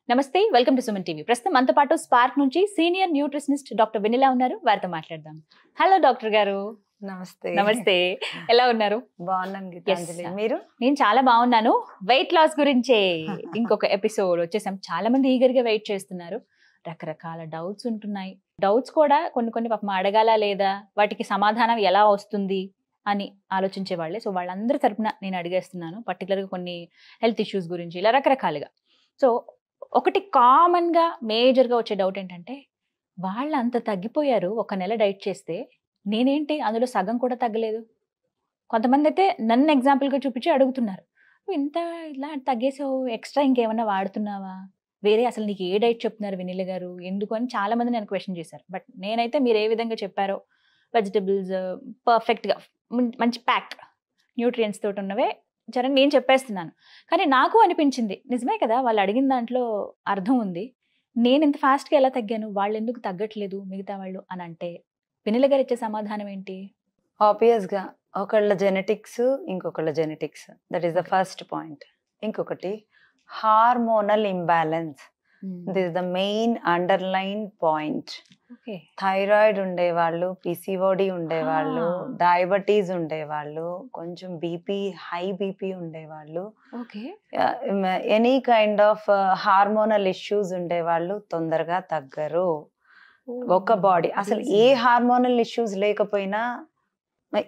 నమస్తే, welcome to Suman TV. ప్రస్తుతం మనతో పాటు స్పార్క్ నుంచి సీనియర్ న్యూట్రిషనిస్ట్ డాక్టర్ వెన్నెల ఉన్నారు. వారితో మాట్లాడదాం. హలో డాక్టర్ గారు. నమస్తే. నమస్తే, ఎలా ఉన్నారు? బాగున్నాను గీతాంజలి, మీరు? నేను చాలా బాగున్నాను. వెయిట్ లాస్ గురించే ఇంకొక ఎపిసోడ్ వచ్చేసాం. చాలా మంది ఈగర్ గా వెయిట్ చేస్తున్నారు. రకరకాల డౌట్స్ ఉంటున్నాయి. డౌట్స్ కూడా కొన్ని పాపం అడగాల లేదా, వాటికి సమాధానం ఎలా వస్తుంది అని ఆలోచించే వాళ్ళే. సో వాళ్ళందరి తరపున నేను అడిగేస్తున్నాను. పర్టికులర్గా కొన్ని హెల్త్ ఇష్యూస్ గురించి ఇలా రకరకాలుగా. సో ఒకటి కామన్గా మేజర్గా వచ్చే డౌట్ ఏంటంటే, వాళ్ళు అంత తగ్గిపోయారు ఒక నెల డైట్ చేస్తే, నేనేంటి అందులో సగం కూడా తగ్గలేదు. కొంతమంది అయితే నన్ను ఎగ్జాంపుల్గా చూపించి అడుగుతున్నారు, ఇంత ఇలా తగ్గేసావు, ఎక్స్ట్రా ఇంకేమన్నా వాడుతున్నావా, వేరే అసలు నీకు ఏ డైట్ చెప్తున్నారు వెన్నెల గారు, ఎందుకు అని చాలా మంది నేను క్వశ్చన్ చేశారు. బట్ నేనైతే మీరు ఏ విధంగా చెప్పారో, వెజిటబుల్స్ పర్ఫెక్ట్గా మంచి ప్యాక్ న్యూట్రియంట్స్ తోటి ఉన్నవే సరే నేను చెప్పేస్తున్నాను. కానీ నాకు అనిపించింది నిజమే కదా, వాళ్ళు అడిగిన దాంట్లో అర్థం ఉంది. నేను ఇంత ఫాస్ట్గా ఎలా తగ్గాను, వాళ్ళు ఎందుకు తగ్గట్లేదు మిగతా వాళ్ళు అని అంటే వెన్నెల గారు ఇచ్చే సమాధానం ఏంటి? ఆబ్వియస్గా ఒకళ్ళ జెనెటిక్స్, ఇంకొకళ్ళ genetics, that is the first point. ఇంకొకటి hormonal imbalance. This the main underline point. Thyroid ఉండేవాళ్ళు, పిసిఓడి ఉండేవాళ్ళు, డయాబెటీస్ ఉండేవాళ్ళు, కొంచెం బీపీ, హై బీపీ ఉండేవాళ్ళు, any kind of hormonal issues ఉండేవాళ్ళు తొందరగా తగ్గరు. ఒక బాడీ అసలు ఏ హార్మోనల్ ఇష్యూస్ లేకపోయినా,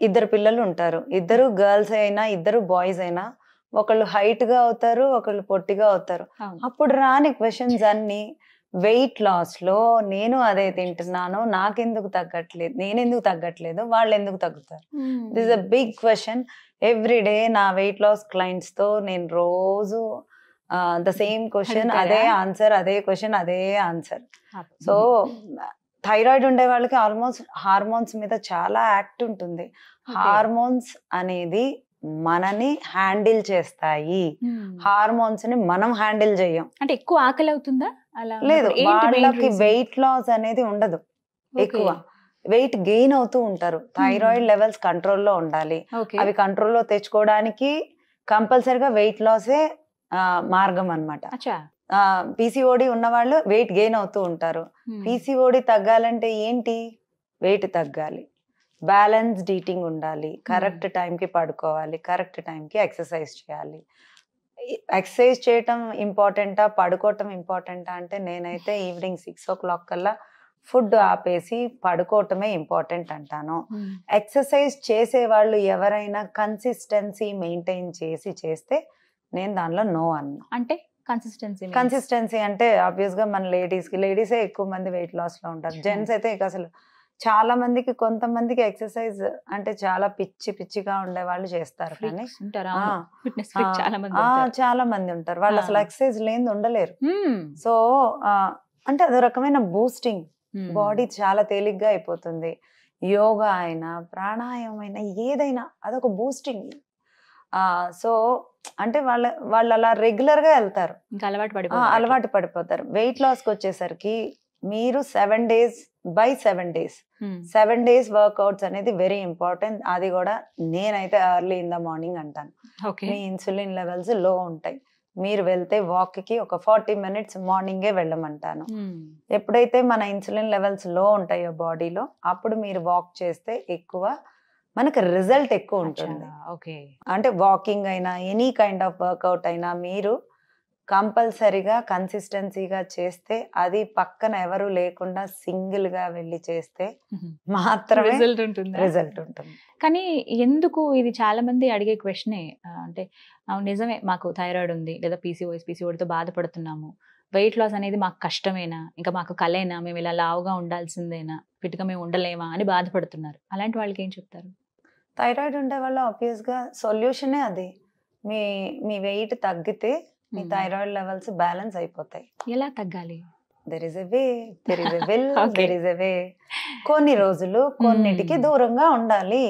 ఇద్దరు పిల్లలు ఉంటారు, ఇద్దరు గర్ల్స్ అయినా ఇద్దరు బాయ్స్ అయినా, ఒకళ్ళు హైట్ గా అవుతారు, ఒకళ్ళు పొట్టిగా అవుతారు. అప్పుడు రాని క్వశ్చన్స్ అన్ని వెయిట్ లాస్ లో నేను అదే తింటున్నాను, నాకెందుకు తగ్గట్లేదు, నేనెందుకు తగ్గట్లేదు, వాళ్ళు ఎందుకు తగ్గుతారు? This a big question every day. నా వెయిట్ లాస్ క్లయింట్స్ తో నేను రోజు ద సేమ్ క్వశ్చన్, అదే ఆన్సర్, అదే క్వశ్చన్, అదే ఆన్సర్. సో థైరాయిడ్ ఉండే వాళ్ళకి ఆల్మోస్ట్ హార్మోన్స్ మీద చాలా యాక్ట్ ఉంటుంది. హార్మోన్స్ అనేది మనని హ్యాండిల్ చేస్తాయి, హార్మోన్స్ ని మనం హ్యాండిల్ చేయం. అంటే ఎక్కువ ఆకలి అవుతుందా? లేదు, వాళ్ళకి వెయిట్ లాస్ అనేది ఉండదు, ఎక్కువ వెయిట్ గెయిన్ అవుతూ ఉంటారు. థైరాయిడ్ లెవెల్స్ కంట్రోల్లో ఉండాలి. అవి కంట్రోల్లో తెచ్చుకోవడానికి కంపల్సరిగా వెయిట్ లాసే మార్గం అన్నమాట. పీసీఓడి ఉన్న వాళ్ళు వెయిట్ గెయిన్ అవుతూ ఉంటారు. పీసీఓడి తగ్గాలంటే ఏంటి? వెయిట్ తగ్గాలి, బ్యాలెన్స్డ్ ఈటింగ్ ఉండాలి, కరెక్ట్ టైంకి పడుకోవాలి, కరెక్ట్ టైంకి ఎక్సర్సైజ్ చేయాలి. ఎక్సర్సైజ్ చేయటం ఇంపార్టెంటా, పడుకోవటం ఇంపార్టెంటా అంటే నేనైతే ఈవినింగ్ 6 o'clock కల్లా ఫుడ్ ఆపేసి పడుకోవటమే ఇంపార్టెంట్ అంటాను. ఎక్సర్సైజ్ చేసే వాళ్ళు ఎవరైనా కన్సిస్టెన్సీ మెయింటైన్ చేస్తే నేను దానిలో నో అన్నా. అంటే కన్సిస్టెన్సీ అంటే ఆబ్వియస్ గా మన లేడీసే ఎక్కువ మంది వెయిట్ లాస్ లో ఉంటారు. జెంట్స్ అయితే అసలు చాలా మందికి, కొంతమందికి ఎక్సర్సైజ్ అంటే చాలా పిచ్చిగా ఉండే వాళ్ళు చేస్తారు, కానీ చాలా మంది ఉంటారు వాళ్ళు అసలు ఎక్సర్సైజ్ లేని ఉండలేరు. సో అంటే అదో రకమైన బూస్టింగ్, బాడీ చాలా తేలిగ్గా అయిపోతుంది. యోగా అయినా, ప్రాణాయామం అయినా, ఏదైనా అదొక బూస్టింగ్. సో అంటే వాళ్ళు అలా రెగ్యులర్ గా వెళ్తారు, అలవాటు పడిపోతారు. వెయిట్ లాస్ కి వచ్చేసరికి మీరు 7 days by 7 days 7 days workouts అనేది వెరీ ఇంపార్టెంట్. అది కూడా నేనైతే ఎర్లీ ఇన్ ద మార్నింగ్ అంటాను. మీ ఇన్సులిన్ లెవెల్స్ లో ఉంటాయి, మీరు వెళ్తే వాక్ కి ఒక 40 minutes మార్నింగే వెళ్ళమంటాను. ఎప్పుడైతే మన ఇన్సులిన్ లెవెల్స్ లో ఉంటాయో బాడీలో, అప్పుడు మీరు వాక్ చేస్తే ఎక్కువ మనకు రిజల్ట్ ఎక్కువ ఉంటుంది. అంటే వాకింగ్ అయినా, ఎనీ కైండ్ ఆఫ్ వర్కౌట్ అయినా మీరు కంపల్సరీగా కన్సిస్టెన్సీగా చేస్తే, అది పక్కన ఎవరు లేకుండా సింగిల్ గా వెళ్ళి చేస్తే మాత్రమే రిజల్ట్ ఉంటుంది. కానీ ఎందుకు ఇది చాలా మంది అడిగే క్వశ్చనే. అంటే నిజమే, మాకు థైరాయిడ్ ఉంది లేదా పీసీఓడితో బాధపడుతున్నాము, వెయిట్ లాస్ అనేది మాకు కష్టమేనా, ఇంకా మాకు కలేనా, మేము ఇలా లావుగా ఉండాల్సిందేనా, ఫిట్గా మేము ఉండలేమా అని బాధపడుతున్నారు. అలాంటి వాళ్ళకి ఏం చెప్తారు? థైరాయిడ్ ఉండే వాళ్ళు ఆబ్వియస్ గా సొల్యూషనే అది. మీ వెయిట్ తగ్గితే మీ థైరాయిడ్ లెవెల్స్ బ్యాలెన్స్ అయిపోతాయి. ఎలా తగ్గాలి? There is a way, there is a will, there is a way. కొన్ని రోజులు కొన్నిటికి దూరంగా ఉండాలి,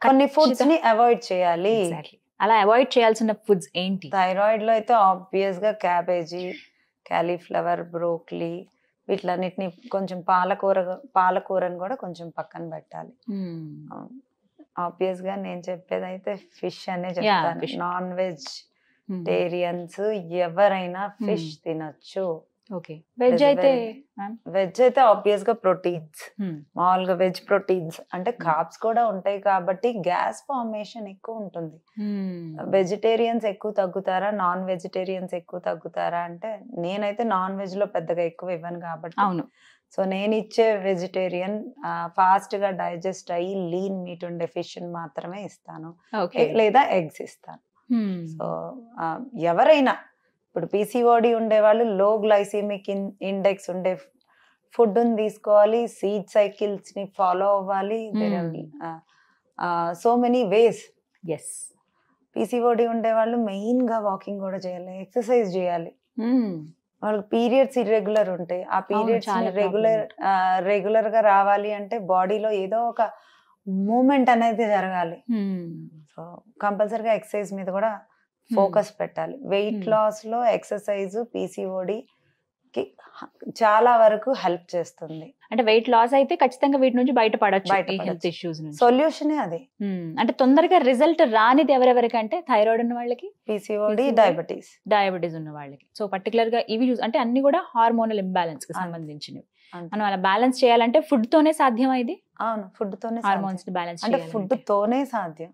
కొన్ని ఫుడ్స్ ని అవాయిడ్ చేయాలి. అలా అవాయిడ్ చేయాల్సిన ఫుడ్స్ ఏంటి? థైరాయిడ్ లో అయితే ఆబ్వియస్ గా క్యాబేజీ, కాలీఫ్లవర్, బ్రోకలీ, వీటిలన్నిటిని కొంచెం పాలకూరని కూడా కొంచెం పక్కన పెట్టాలి. ఆబ్వియస్ గా నేను చెప్పేది అయితే ఫిష్ అనే చెప్తాను. నాన్ వెజ్ వెజిటేరియన్స్ ఎవరైనా ఫిష్ తినొచ్చు. ఓకే. వెజ్ అయితే వెజ్ అయితే ఆబ్వియస్ గా ప్రోటీన్స్, మామూలుగా వెజ్ ప్రోటీన్స్ అంటే కార్బ్స్ కూడా ఉంటాయి కాబట్టి గ్యాస్ ఫార్మేషన్ ఎక్కువ ఉంటుంది. వెజిటేరియన్స్ ఎక్కువ తగ్గుతారా, నాన్ వెజిటేరియన్స్ ఎక్కువ తగ్గుతారా అంటే నేనైతే నాన్ వెజ్ లో పెద్దగా ఎక్కువ ఇవ్వను కాబట్టి. అవును. సో నేను ఇచ్చే వెజిటేరియన్ ఫాస్ట్ గా డైజెస్ట్ అయ్యి లీన్ మీట్ ఉండే ఫిష్ మాత్రమే ఇస్తాను, లేదా ఎగ్స్ ఇస్తాను. సో ఎవరైనా ఇప్పుడు పీసీఓడి ఉండేవాళ్ళు లో గ్లైసెమిక్ ఇండెక్స్ ఉండే ఫుడ్ తీసుకోవాలి, సీడ్ సైకిల్స్ ని ఫాలో అవ్వాలి. So many ways. పీసీఓడి ఉండేవాళ్ళు మెయిన్ గా వాకింగ్ కూడా చేయాలి, ఎక్సర్సైజ్ చేయాలి. వాళ్ళకి పీరియడ్స్ ఇర్రెగ్యులర్ ఉంటాయి, ఆ పీరియడ్స్ రెగ్యులర్ గా రావాలి అంటే బాడీలో ఏదో ఒక మూమెంట్ అనేది జరగాలి. సో కంపల్సరీగా ఎక్సర్సైజ్ మీద కూడా ఫోకస్ పెట్టాలి. వెయిట్ లాస్ లో ఎక్సర్సైజ్ పీసీఓడి కి చాలా వరకు హెల్ప్ చేస్తుంది. అంటే వెయిట్ లాస్ అయితే ఖచ్చితంగా వీటి నుంచి బయటపడచ్చు, హెల్త్ ఇష్యూస్ నుంచి. సొల్యూషనే అదే. అంటే తొందరగా రిజల్ట్ రానిది ఎవరెవరికి అంటే థైరాయిడ్ ఉన్న వాళ్ళకి, పీసీఓడి, డయాబెటీస్ ఉన్న వాళ్ళకి. సో పర్టికులర్ గా ఇవి అంటే అన్ని కూడా హార్మోనల్ ఇంబ్యాలెన్స్ కి సంబంధించినవి. మనం అలా బ్యాలెన్స్ చేయాలంటే ఫుడ్ తోనే సాధ్యం ఇది. అవును, ఫుడ్ తోనే హార్మోన్స్ బ్యాలెన్స్ అంటే ఫుడ్ తోనే సాధ్యం,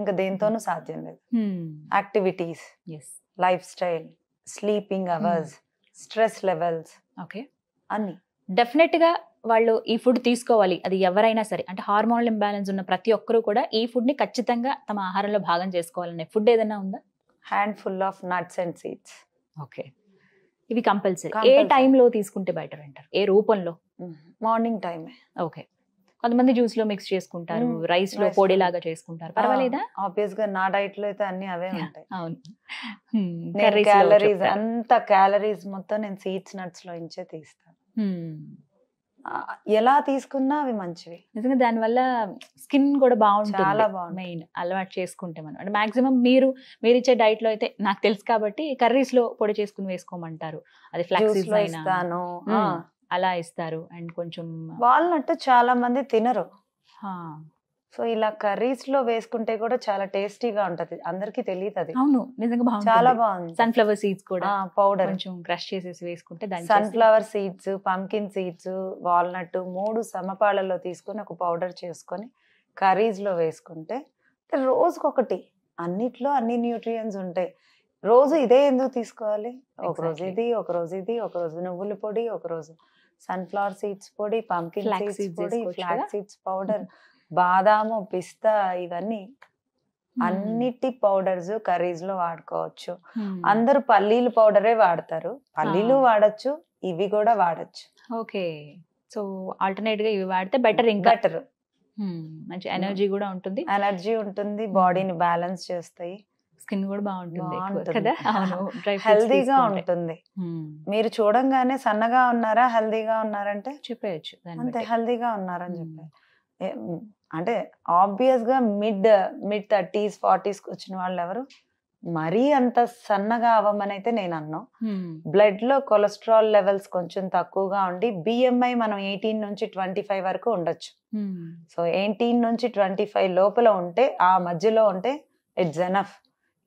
ఇంకా దేంతోనూ సాధ్యం లేదు. Activities, life style, sleeping hours, stress levels, okay, అన్ని డెఫినెట్ గా వాళ్ళు ఈ ఫుడ్ తీసుకోవాలి. అది ఎవరైనా సరే, అంటే హార్మోనల్ ఇంబ్యాలెన్స్ ఉన్న ప్రతి ఒక్కరు కూడా ఈ ఫుడ్ ని ఖచ్చితంగా తమ ఆహారంలో భాగం చేసుకోవాలనే ఫుడ్ ఏదైనా ఉందా? Hand full of nuts and seeds. Okay, ఇవి కంపల్సరీ. ఏ టైంలో తీసుకుంటే బెటర్ అంటారు? ఏ రూపంలో? మార్నింగ్ టైమే. ఓకే. కొంతమంది జ్యూస్ లో మిక్స్ చేసుకుంటారు, రైస్ లో పొడి లాగా చేసుకుంటారు, పర్వాలేదా? ఆబ్వియస్ గా నా డైట్ లో అయితే అన్ని అవే ఉంటాయి. అవును. క్యాలరీస్ అంత క్యాలరీస్ మొత్తం నేను సీడ్స్ నట్స్ లో ఇంచే తీస్తాను. ఎలా తీసుకున్నా అవి మంచివి. నిజంగా దానివల్ల స్కిన్ కూడా బాగుంటుంది, చాలా బాగుంటుంది. మెయిన్ అలవాటు చేసుకుంటే మనం. అంటే మాక్సిమం మీరు ఇచ్చే డైట్ లో అయితే నాకు తెలుసు కాబట్టి కర్రీస్ లో పొడి చేసుకుని వేసుకోమంటారు. అది ఫ్లాక్సీడ్స్ అయినా అలా ఇస్తారు. అండ్ కొంచెం వాల్నట్ చాలా మంది తినరు, సో ఇలా కర్రీస్ లో వేసుకుంటే కూడా చాలా టేస్టీగా ఉంటది, అందరికి తెలియదు అది. అవును, నిజంగా చాలా బాగుంది. సన్ఫ్లవర్ సీడ్స్ కూడా పౌడర్ కొంచెం క్రష్ చేసేసి వేసుకుంటే, sunflower seeds, pumpkin seeds, walnut 3 సమపాళ్ళలో తీసుకొని ఒక పౌడర్ చేసుకొని కర్రీస్ లో వేసుకుంటే రోజుకొకటి, అన్నిట్లో అన్ని న్యూట్రియన్స్ ఉంటాయి. రోజు ఇదే ఎందుకు తీసుకోవాలి? ఒకరోజు ఇది, ఒకరోజు ఇది, ఒకరోజు నువ్వుల పొడి, ఒకరోజు సన్ఫ్లవర్ సీడ్స్ పొడి, పంకిన్ సీడ్స్ పొడి, ఫ్లాక్స్ సీడ్స్ పౌడర్, బాదాము, పిస్తా, ఇవన్నీ అన్నిటి పౌడర్స్ కర్రీస్ లో వాడుకోవచ్చు. అందరూ పల్లీలు పౌడరే వాడతారు, పల్లీలు వాడచ్చు, ఇవి కూడా వాడచ్చు. ఓకే, సో ఆల్టర్నేట్ గా ఇవి వాడితే బెటర్, ఇంకా బెటర్. మంచి ఎనర్జీ కూడా ఉంటుంది, బాడీని బ్యాలెన్స్ చేస్తాయి, స్కిన్ కూడా బాగుంటుంది కదా. హెల్దీగా ఉంటుంది. మీరు చూడంగానే సన్నగా ఉన్నారా, హెల్దీగా ఉన్నారంటే చెప్పేయచ్చు, అంతే, హెల్దీగా ఉన్నారని చెప్పారు. అంటే ఆబ్వియస్ గా మిడ్ 30s 40s వచ్చిన వాళ్ళు ఎవరు మరీ అంత సన్నగా అవ్వమని అయితే నేను అన్నాను. బ్లడ్ లో కొలెస్ట్రాల్ లెవెల్స్ కొంచెం తక్కువగా ఉండి బిఎంఐ మనం 18 నుంచి 25 వరకు ఉండొచ్చు. సో 18 నుంచి 25 లోపల ఉంటే, ఆ మధ్యలో ఉంటే ఇట్స్ ఎనఫ్.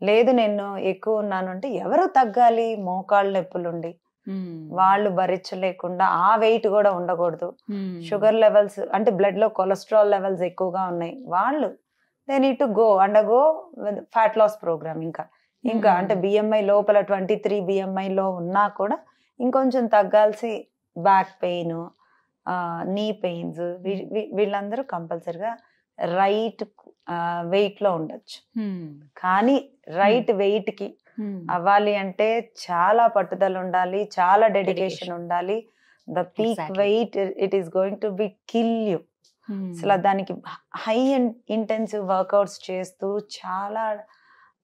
లేదు నేను ఎక్కువ ఉన్నాను అంటే ఎవరు తగ్గాలి? మోకాళ్ళ నొప్పులుండి వాళ్ళు భరించలేకుండా ఆ వెయిట్ కూడా ఉండకూడదు. షుగర్ లెవెల్స్ అంటే బ్లడ్ లో కొలెస్ట్రాల్ లెవెల్స్ ఎక్కువగా ఉన్నాయి, వాళ్ళు they need to undergo fat loss program. ఇంకా అంటే బిఎంఐ లోపల 23 బిఎంఐ లో ఉన్నా కూడా ఇంకొంచెం తగ్గాల్సి, బ్యాక్ పెయిన్, నీ పెయిన్స్, వీళ్ళందరూ కంపల్సరిగా రైట్ వెయిట్ లో ఉండొచ్చు. కానీ రైట్ వెయిట్ కి అవ్వాలి అంటే చాలా పట్టుదల ఉండాలి, చాలా డెడికేషన్ ఉండాలి. The peak weight it is going to be kill you. అసలు దానికి హై ఇంటెన్సివ్ వర్కౌట్స్ చేస్తూ చాలా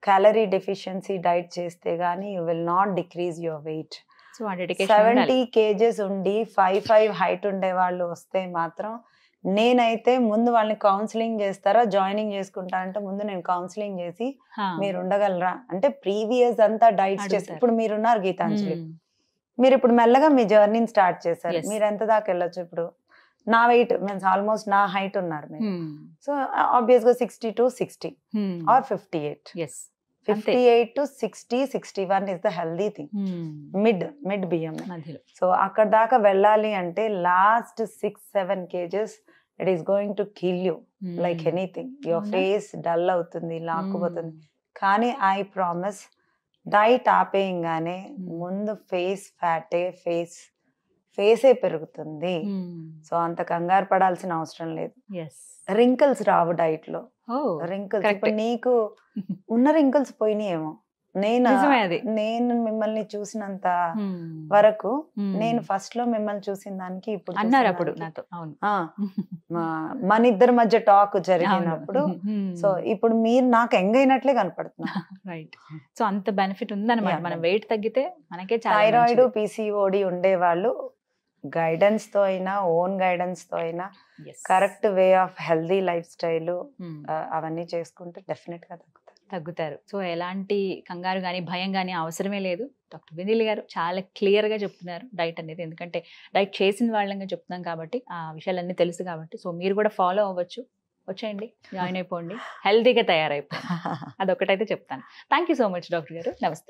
క్యాలరీ డెఫిషియన్సీ డైట్ చేస్తే గానీ you will not decrease your weight. 70 kgs ఉండి 5'5" హైట్ ఉండే వాళ్ళు వస్తే మాత్రం నేనైతే ముందు వాళ్ళని కౌన్సిలింగ్ చేస్తారా, జాయినింగ్ చేసుకుంటా అంటే ముందు నేను కౌన్సిలింగ్ చేసి మీరు ఉండగలరా అంటే ప్రీవియస్ అంతా డైట్స్ చేసి, ఇప్పుడు మీరున్నారు గీతాంజలి, మీరు ఇప్పుడు మెల్లగా మీ జర్నీని స్టార్ట్ చేశారు, మీరు ఎంత దాకా వెళ్ళొచ్చు? ఇప్పుడు నా వెయిట్ మీన్స్ ఆల్మోస్ట్ నా హైట్ ఉన్నారు మీరు, సో ఆబ్వియస్ గా 62, 60 are 58. 58 to 60, 61 is the healthy thing. Mid BMI. మధ్యలో సో అక్కడ దాకా వెళ్ళాలి అంటే last 6-7 kgs it is going to kill you like anything. Your అవునా? ఫేస్ డల్ అవుతుంది, లాక్కుపోతుంది. కానీ ఐ ప్రామిస్ డైట్ ఆపేయంగానే ముందు ఫేస్ ఫ్యాటే ఫేసే పెరుగుతుంది. సో అంత కంగారు పడాల్సిన అవసరం లేదు. ఎస్ రింకిల్స్ రావు డైట్ లో. Wrinkles correct. ఇప్పుడు నీకు ఉన్న రింకిల్స్ పోయినాయేమో. నిజమే అది. నేను మిమ్మల్ని చూసినంత వరకు నేను ఫస్ట్ లో మిమ్మల్ని చూసిన దానికి ఇప్పుడు అన్నారు చూసిన అప్పుడు దానికి, నాతో. అవును. మన ఇద్దరి మధ్య టాక్ జరిగినప్పుడు సో ఇప్పుడు మీరు నాకు ఎంగైనట్లే కనపడుతున్నారు. రైట్. సో అంత బెనిఫిట్ ఉందన్నమాట. Yeah, మనం వెయిట్ తగ్గితే మనకే చాలా థైరాయిడ్ మంచిది. పిసిఓడి ఉండే వాళ్ళు గైడెన్స్ తో అయినా ఓన్ గైడెన్స్ తో అయినా Yes. Correct way of healthy life style Hmm. అవన్నీ చేసుకుంటే డెఫినెట్ గా తగ్గుతారు. తగ్గుతారు. సో ఎలాంటి కంగారు కానీ భయం కానీ అవసరమే లేదు. డాక్టర్ వెన్నెల గారు చాలా క్లియర్ గా చెప్తున్నారు డైట్ అనేది. ఎందుకంటే డైట్ చేసిన వాళ్ళంగా చెప్తున్నాం కాబట్టి ఆ విషయాలన్నీ తెలుసు కాబట్టి. సో మీరు కూడా ఫాలో అవ్వచ్చు. వచ్చేయండి, జాయిన్ అయిపోండి, హెల్తీగా తయారైపోండి. అదొకటైతే చెప్తాను. Thank you so much doctor గారు. నమస్తే.